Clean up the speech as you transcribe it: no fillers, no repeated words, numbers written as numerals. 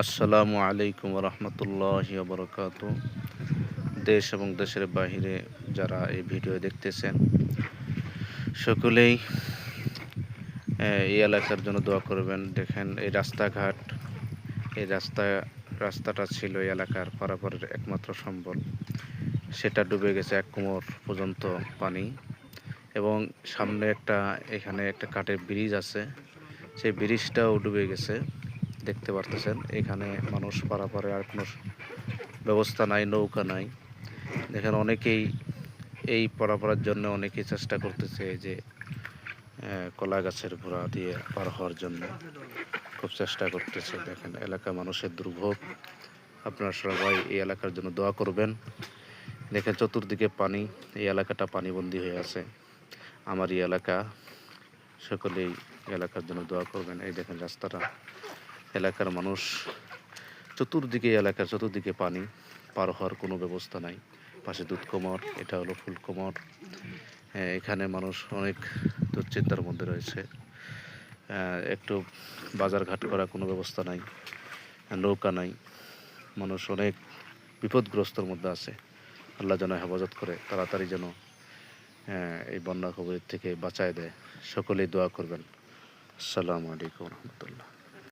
আসসালামু আলাইকুম রহমতুল্লাহি বরকাত। দেশ এবং দেশের বাহিরে যারা এই ভিডিও দেখতেছেন সকলেই এই এলাকার জন্য দোয়া করবেন। দেখেন এই রাস্তাঘাট, এই রাস্তাটা ছিল এই এলাকার পারাপারের একমাত্র সম্বল, সেটা ডুবে গেছে এক কোমর পর্যন্ত পানি। এবং সামনে এখানে একটা কাঠের ব্রিজ আছে, সেই ব্রিজটাও ডুবে গেছে, দেখতে পারতেছেন। এখানে মানুষ পারাপারে আর কোনো ব্যবস্থা নাই, নৌকা নাই। দেখেন অনেকেই এই পারাপারের জন্য অনেকেই চেষ্টা করতেছে যে কলা গাছের গোড়া দিয়ে পার হওয়ার জন্য খুব চেষ্টা করতেছে। দেখেন এলাকা মানুষের দুর্ভোগ, আপনারা সবাই এই এলাকার জন্য দোয়া করবেন। দেখেন চতুর্দিকে পানি, এই এলাকাটা পানিবন্দী হয়ে আছে। আমার এই এলাকা, সকলেই এলাকার জন্য দোয়া করবেন। এই দেখেন রাস্তাটা, এলাকার মানুষ চতুর্দিকে, এলাকার চতুর্দিকে পানি, পার হওয়ার কোনো ব্যবস্থা নাই। পাশে দুধকুমার, এটা হলো ফুলকুমার। এখানে মানুষ অনেক দুশ্চিন্তার মধ্যে রয়েছে। একটু বাজারঘাট করার কোনো ব্যবস্থা নাই, নৌকা নাই, মানুষ অনেক বিপদগ্রস্তর মধ্যে আছে। আল্লাহ যেন হেফাজত করে, তাড়াতাড়ি যেন এই বন্যা কবলির থেকে বাঁচায় দেয়। সকলেই দোয়া করবেন। আসসালামু আলাইকুম রহমতুল্লাহ।